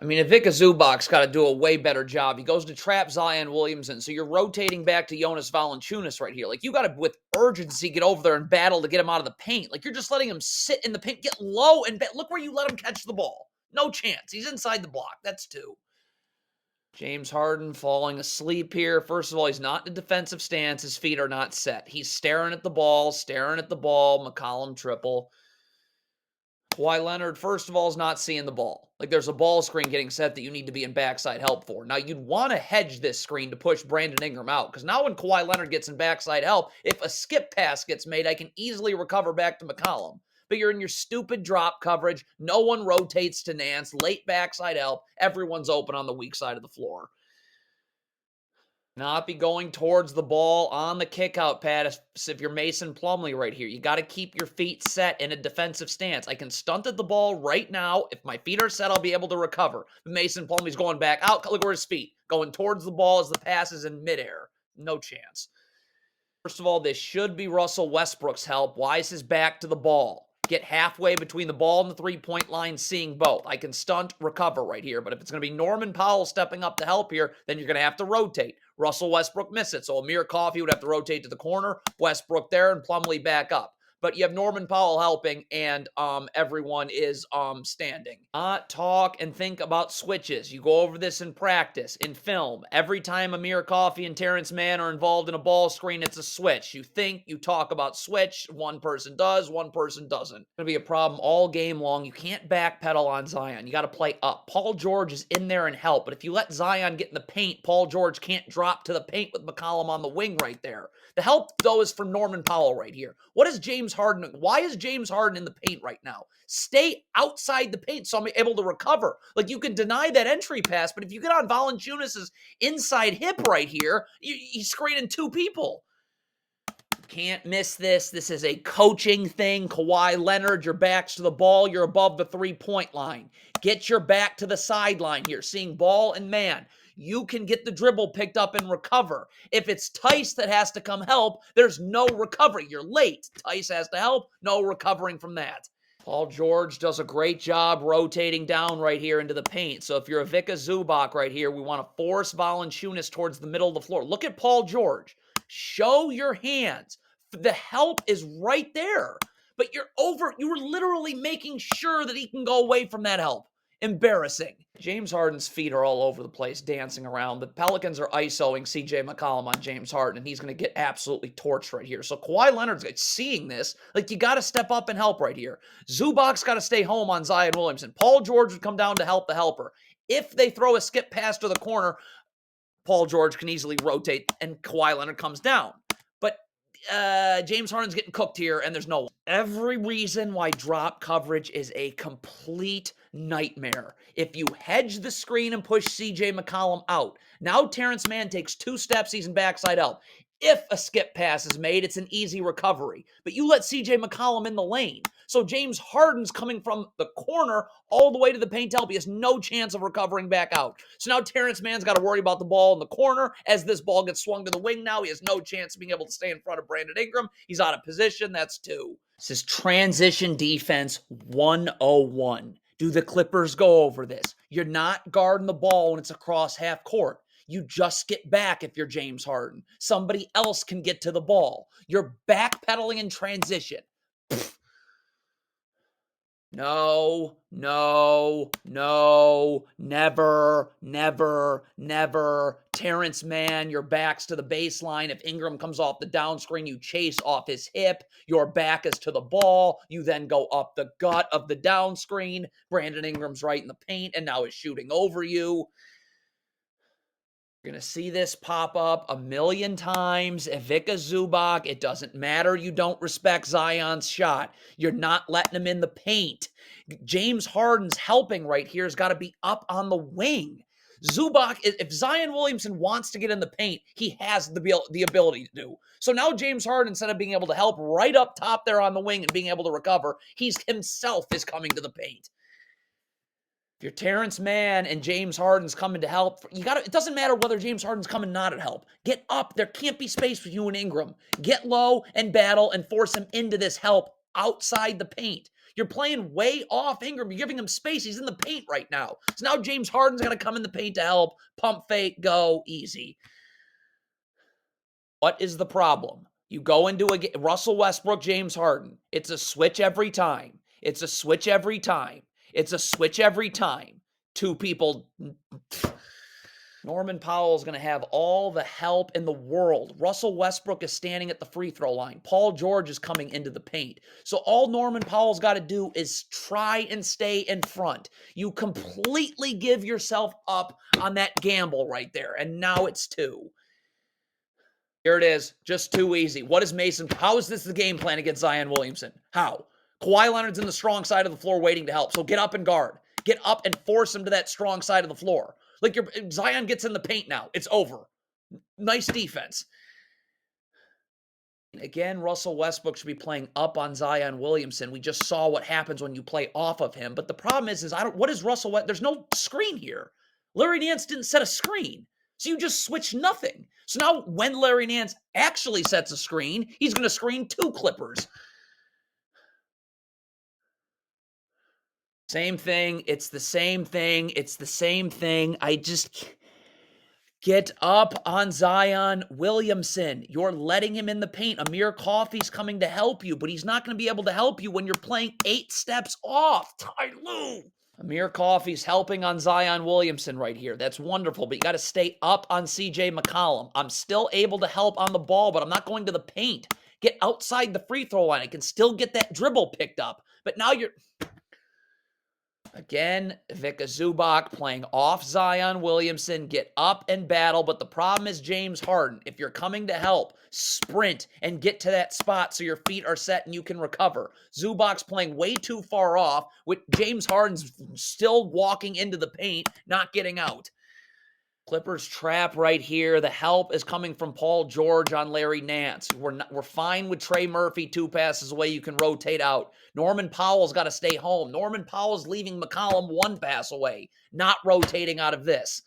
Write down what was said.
I mean, Ivica Zubac's got to do a way better job. He goes to trap Zion Williamson, so you're rotating back to Jonas Valanciunas right here. Like, you got to, with urgency, get over there and battle to get him out of the paint. Like, you're just letting him sit in the paint, get low, and look where you let him catch the ball. No chance. He's inside the block. That's two. James Harden falling asleep here. First of all, he's not in a defensive stance. His feet are not set. He's staring at the ball, McCollum triple. Kawhi Leonard, first of all, is not seeing the ball. Like, there's a ball screen getting set that you need to be in backside help for. Now, you'd want to hedge this screen to push Brandon Ingram out, because now when Kawhi Leonard gets in backside help, if a skip pass gets made, I can easily recover back to McCollum. But you're in your stupid drop coverage. No one rotates to Nance. Late backside help. Everyone's open on the weak side of the floor. Not be going towards the ball on the kickout pad if you're Mason Plumlee right here. You got to keep your feet set in a defensive stance. I can stunt at the ball right now. If my feet are set, I'll be able to recover. But Mason Plumlee's going back out. Look where his feet. Going towards the ball as the pass is in midair. No chance. First of all, this should be Russell Westbrook's help. Why is his back to the ball? Get halfway between the ball and the three-point line, seeing both. I can stunt, recover right here. But if it's going to be Norman Powell stepping up to help here, then you're going to have to rotate. Russell Westbrook missed it. So Amir Coffey would have to rotate to the corner, Westbrook there, and Plumlee back up. But you have Norman Powell helping, and everyone is standing. Talk and think about switches. You go over this in practice, in film. Every time Amir Coffey and Terrence Mann are involved in a ball screen, it's a switch. You think, you talk about switch. One person does, one person doesn't. It's going to be a problem all game long. You can't backpedal on Zion. You got to play up. Paul George is in there and help, but if you let Zion get in the paint, Paul George can't drop to the paint with McCollum on the wing right there. The help, though, is from Norman Powell right here. What is James Harden? Why is James Harden in the paint right now? Stay outside the paint so I'm able to recover. Like, you can deny that entry pass, but if you get on Valanciunas' inside hip right here, he's screening two people. Can't miss this. This is a coaching thing. Kawhi Leonard, your back's to the ball. You're above the three-point line. Get your back to the sideline here. Seeing ball and man. You can get the dribble picked up and recover. If it's Tice that has to come help, there's no recovery. You're late. Tice has to help. No recovering from that. Paul George does a great job rotating down right here into the paint. So if you're Ivica Zubac right here, we want to force Valanciunas towards the middle of the floor. Look at Paul George. Show your hands. The help is right there. But you're literally making sure that he can go away from that help. Embarrassing. James Harden's feet are all over the place, dancing around. The Pelicans are ISOing CJ McCollum on James Harden, and he's going to get absolutely torched right here. So Kawhi Leonard's seeing this. Like, you got to step up and help right here. Zubac's got to stay home on Zion Williamson. Paul George would come down to help the helper. If they throw a skip pass to the corner, Paul George can easily rotate, and Kawhi Leonard comes down. But James Harden's getting cooked here, and there's no one. Every reason why drop coverage is a complete nightmare. If you hedge the screen and push CJ McCollum out, now Terrence Mann takes 2 steps, he's in backside help. If a skip pass is made, it's an easy recovery. But you let CJ McCollum in the lane. So James Harden's coming from the corner all the way to the paint help. He has no chance of recovering back out. So now Terrence Mann's got to worry about the ball in the corner. As this ball gets swung to the wing now, he has no chance of being able to stay in front of Brandon Ingram. He's out of position. That's 2. This is transition defense 101. Do the Clippers go over this? You're not guarding the ball when it's across half court. You just get back if you're James Harden. Somebody else can get to the ball. You're backpedaling in transition. No, never. Terrence Mann, your back's to the baseline. If Ingram comes off the down screen, you chase off his hip. Your back is to the ball. You then go up the gut of the down screen. Brandon Ingram's right in the paint, and now is shooting over you. You're going to see this pop up a million times. Ivica Zubac, it doesn't matter. You don't respect Zion's shot. You're not letting him in the paint. James Harden's helping right here has got to be up on the wing. Zubac, if Zion Williamson wants to get in the paint, he has the ability to do. So now James Harden, instead of being able to help right up top there on the wing and being able to recover, he's himself is coming to the paint. If you're Terrence Mann and James Harden's coming to help, it doesn't matter whether James Harden's coming not to help. Get up. There can't be space for you and Ingram. Get low and battle and force him into this help outside the paint. You're playing way off Ingram. You're giving him space. He's in the paint right now. So now James Harden's going to come in the paint to help. Pump fake, go, easy. What is the problem? You go into a Russell Westbrook, James Harden. It's a switch every time. It's a switch every time. It's a switch every time. Two people. Norman Powell is going to have all the help in the world. Russell Westbrook is standing at the free throw line. Paul George is coming into the paint. So all Norman Powell's got to do is try and stay in front. You completely give yourself up on that gamble right there. And now it's 2. Here it is. Just too easy. What is Mason? How is this the game plan against Zion Williamson? How? Kawhi Leonard's in the strong side of the floor waiting to help. So get up and guard. Get up and force him to that strong side of the floor. Like Zion gets in the paint now. It's over. Nice defense. Again, Russell Westbrook should be playing up on Zion Williamson. We just saw what happens when you play off of him. But the problem is what is Russell Westbrook? There's no screen here. Larry Nance didn't set a screen. So you just switch nothing. So now when Larry Nance actually sets a screen, he's going to screen 2 Clippers. Same thing. It's the same thing. It's the same thing. I just get up on Zion Williamson. You're letting him in the paint. Amir Coffey's coming to help you, but he's not going to be able to help you when you're playing 8 steps off. Ty Lue. Amir Coffey's helping on Zion Williamson right here. That's wonderful, but you got to stay up on CJ McCollum. I'm still able to help on the ball, but I'm not going to the paint. Get outside the free throw line. I can still get that dribble picked up, but now you're... Again, Vika Zubac playing off Zion Williamson. Get up and battle, but the problem is James Harden. If you're coming to help, sprint and get to that spot so your feet are set and you can recover. Zubac's playing way too far off, with James Harden's still walking into the paint, not getting out. Clippers trap right here. The help is coming from Paul George on Larry Nance. We're fine with Trey Murphy 2 passes away. You can rotate out. Norman Powell's got to stay home. Norman Powell's leaving McCollum 1 pass away, not rotating out of this.